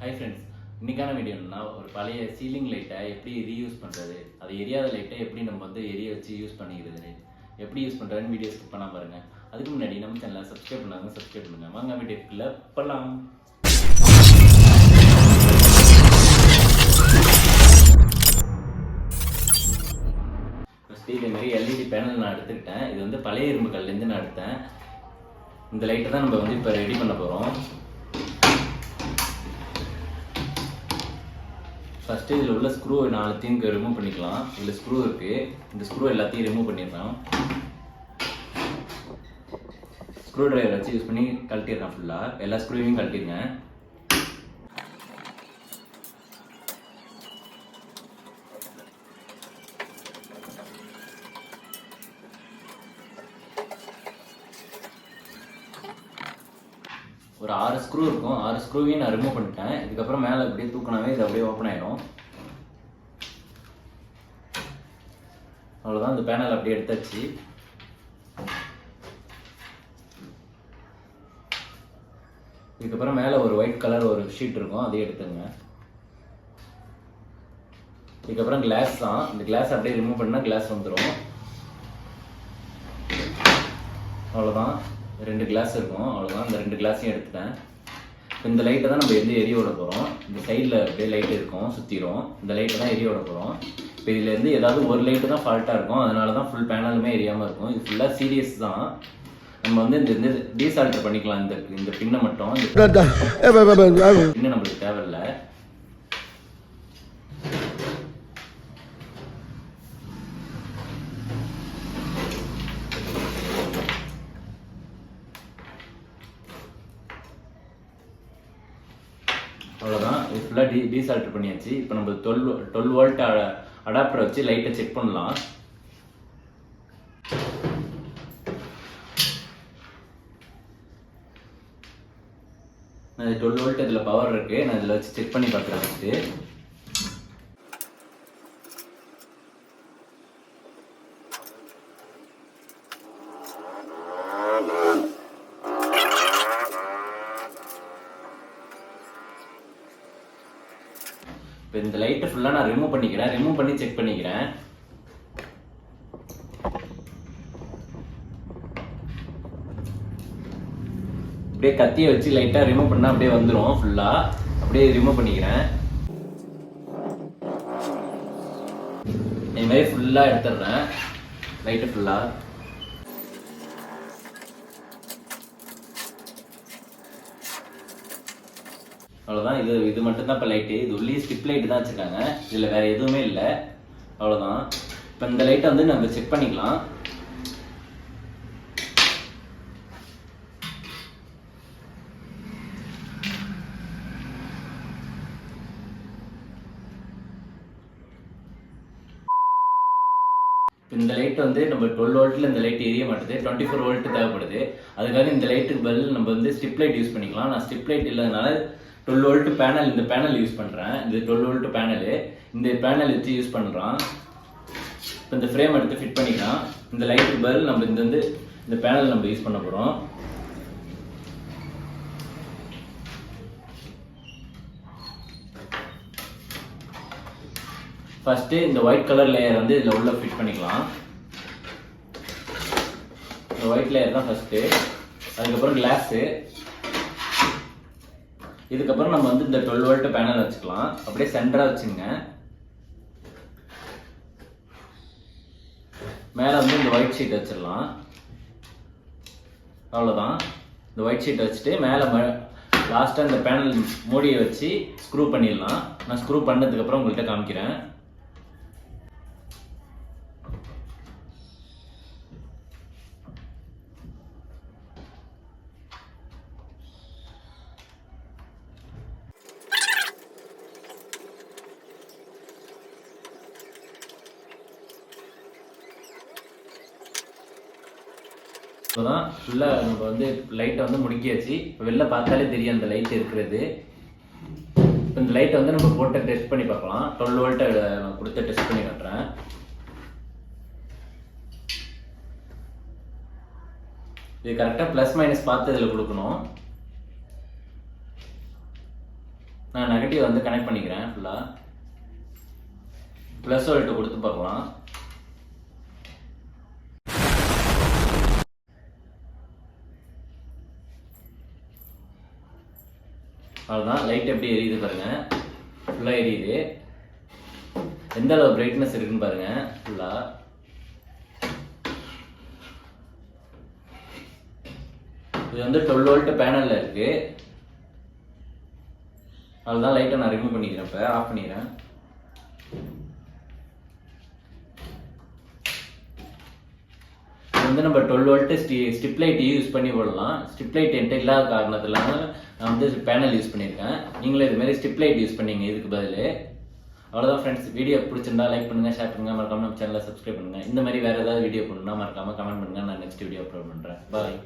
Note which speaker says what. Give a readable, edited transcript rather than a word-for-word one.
Speaker 1: Hi friends, இன்றைக்கான வீடியோனா ஒரு பழைய சீலிங் லைட்டை எப்படி ரீயூஸ் பண்ணுறது, அது எரியாத லைட்டை எப்படி நம்ம எரிய வச்சு யூஸ் பண்ணிக்கிறது, எப்படி யூஸ் பண்ணுறதுன்னு வீடியோ ஸ்கிப் பண்ணால் பாருங்கள். அதுக்கு முன்னாடி நம்ம சேனலை சப்ஸ்கிரைப் பண்ணாங்க சப்ஸ்கிரைப் பண்ணுங்கள். வாங்க வீடியோக்குள்ளே போகலாம். ஃபஸ்ட்டு இதே மாதிரி எல்இடி பேனல் நான் எடுத்துக்கிட்டேன். இது பழைய இரும்பு கல்லேருந்து நான் எடுத்தேன். இந்த லைட்டை தான் நம்ம இப்போ ரெடி பண்ண போகிறோம். ஃபஸ்ட்டு இதில் உள்ள ஸ்க்ரூ நாலுத்தையும் ரிமூவ் பண்ணிக்கலாம். இதில் ஸ்க்ரூ இருக்குது, இந்த ஸ்க்ரூ எல்லாத்தையும் ரிமூவ் பண்ணிடுறோம். ஸ்க்ரூ ட்ரைவர் வச்சு யூஸ் பண்ணி கழட்டிடுறேன். ஃபுல்லாக எல்லா ஸ்க்ரூவையும் கழட்டிடுங்க. ஒரு 6 ஸ்க்ரூ இருக்கும். 6 ஸ்க்ரூவையும் நான் ரிமூவ் பண்ணிட்டேன். இதுக்கப்புறம் மேலே அப்படியே தூக்கினாவே இது அப்படியே ஓப்பன் ஆயிடும். அவ்வளோதான், இந்த பேனல் அப்படியே எடுத்தாச்சு. இதுக்கப்புறம் மேலே ஒரு ஒயிட் கலர் ஒரு ஷீட் இருக்கும், அதையும் எடுத்துங்க. இதுக்கப்புறம் கிளாஸ் தான். இந்த கிளாஸ் அப்படியே ரிமூவ் பண்ணால் கிளாஸ் வந்துடும். அவ்வளோதான், 2 கிளாஸ் இருக்கும். அவ்வளோதான், இந்த 2 கிளாஸையும் எடுத்துட்டேன். இந்த லைட்டை தான் நம்ம எரிய விட போகிறோம். இந்த சைடில் அப்படியே லைட் இருக்கும், சுற்றிடும். இந்த லைட்டை தான் எரிய விட போகிறோம். இப்போ இதுலேருந்து ஏதாவது ஒரு லைட்டு தான் ஃபால்ட்டாக இருக்கும், அதனால தான் ஃபுல் பேனலுமே எரியாமல் இருக்கும். இது ஃபுல்லாக சீரியஸ் தான். நம்ம இந்த டீசால்டர் பண்ணிக்கலாம். இந்த பின்னை மட்டும், பின்ன நம்மளுக்கு தேவையில்லை. அவ்வளோதான், இது ஃபுல்லாக டீசால்டர் பண்ணியாச்சு. இப்போ நம்ம 12 வோல்ட் அடாப்டர் வச்சு லைட்டை செக் பண்ணலாம். நான் 12 வோல்ட் இதில் பவர் இருக்குது. நான் இதில் வச்சு செக் பண்ணி பார்க்குறேன். ஃபஸ்ட்டு இப்போ இந்த லைட்டை ஃபுல்லாக நான் ரிமூவ் பண்ணிக்கிறேன். ரிமூவ் பண்ணி செக் பண்ணிக்கிறேன். அப்படியே கத்தியை வச்சு லைட்டாக ரிமூவ் பண்ணால் அப்படியே வந்துடும். ஃபுல்லாக அப்படியே ரிமூவ் பண்ணிக்கிறேன். இது மாதிரி ஃபுல்லாக எடுத்துடுறேன் லைட்டை ஃபுல்லாக. அவ்வளோதான், இது மட்டும்தான் இப்போ லைட்டு. இது உள்ளே ஸ்டிப் லைட்டு தான் வச்சுருக்காங்க, இதில் வேறு எதுவுமே இல்லை. அவ்வளோதான். இப்போ இந்த லைட்டை நம்ம செக் பண்ணிக்கலாம். இந்த லைட் நம்ம 12 வோல்ட்டில் இந்த லைட் எரிய மாட்டுது. 24 வோல்ட் தேவைப்படுது. அதுக்காக இந்த லைட்டுக்கு பதில் நம்ம ஸ்டிப் லைட் யூஸ் பண்ணிக்கலாம். நான் ஸ்டிப் லைட் இல்லாதனால 12 வோல்ட் பேனல், இந்த பேனல் யூஸ் பண்ணுறேன். இது 12 வோல்ட் பேனலு, இந்த பேனல் வச்சு யூஸ் பண்ணுறான். இப்போ இந்த ஃப்ரேம் எடுத்து ஃபிட் பண்ணிக்கலாம். இந்த லைட்டுக்கு பதில் நம்ம இந்த பேனல் நம்ம யூஸ் பண்ண போகிறோம். ஃபஸ்ட்டு இந்த ஒயிட் கலர் லேயர் இதில் உள்ள ஃபிட் பண்ணிக்கலாம். இந்த ஒயிட் லேயர் தான் ஃபஸ்ட்டு. அதுக்கப்புறம் கிளாஸு. இதுக்கப்புறம் நம்ம இந்த 12 வோல்ட் பேனல் வச்சுக்கலாம். அப்படியே சென்டராக வச்சுங்க. மேலே இந்த ஒயிட் ஷீட் வச்சிடலாம். அவ்வளோதான், இந்த ஒயிட் ஷீட் வச்சுட்டு மேலே லாஸ்ட்டாக இந்த பேனல் மூடியை வச்சு ஸ்க்ரூ பண்ணிடலாம். நான் ஸ்க்ரூ பண்ணதுக்கப்புறம் உங்கள்கிட்ட காமிக்கிறேன். இப்போதான் ஃபுல்லாக நம்ம லைட்டை முடிக்கியாச்சு. இப்போ வெளில பார்த்தாலே தெரியும் அந்த லைட் இருக்கிறது. இப்போ இந்த லைட்டை நம்ம போட்டு டெஸ்ட் பண்ணி பார்க்கலாம். 12 வோல்ட்டை நான் கொடுத்து டெஸ்ட் பண்ணி காட்டுறேன். இது கரெக்டாக ப்ளஸ் மைனஸ் பார்த்து இதில் கொடுக்கணும். நான் நெகட்டிவ் வந்து கனெக்ட் பண்ணிக்கிறேன் ஃபுல்லாக. ப்ளஸ் வோல்ட் கொடுத்து பார்க்கலாம். அவ்வளோதான். லைட் எப்படி எரியுது பாருங்கள், ஃபுல்லாக எரியுது. எந்த அளவு பிரைட்னஸ் இருக்குன்னு பாருங்கள் ஃபுல்லாக. இது வந்து 12 வோல்ட் பேனலில் இருக்குது. அதுதான் லைட்டை நான் ரிமூவ் பண்ணிக்கிறேன். இப்போ ஆஃப் பண்ணிக்கிறேன். இது வந்து நம்ம 12 வோல்ட் ஸ்ட்ரிப் லைட் யூஸ் பண்ணி போடலாம். ஸ்ட்ரிப் லைட் என்கிட்ட இல்லாத காரணத்தினால நான் வந்து பேனல் யூஸ் பண்ணியிருக்கேன். நீங்களும் இதுமாரி ஸ்ட்ரிப் லைட் யூஸ் பண்ணீங்க இதுக்கு பதில். அவ்வளோதான் ஃப்ரெண்ட்ஸ். வீடியோ பிடிச்சிருந்தா லைக் பண்ணுங்கள், ஷேர் பண்ணுங்கள், மறக்காமல் நம்ம சேனலை சப்ஸ்கிரைப் பண்ணுங்கள். இந்த மாதிரி வேறு ஏதாவது வீடியோ பண்ணணும்னா மறக்காமல் கமெண்ட் பண்ணுங்கள். நான் நெக்ஸ்ட் வீடியோ அப்லோட் பண்ணுறேன். பாய்.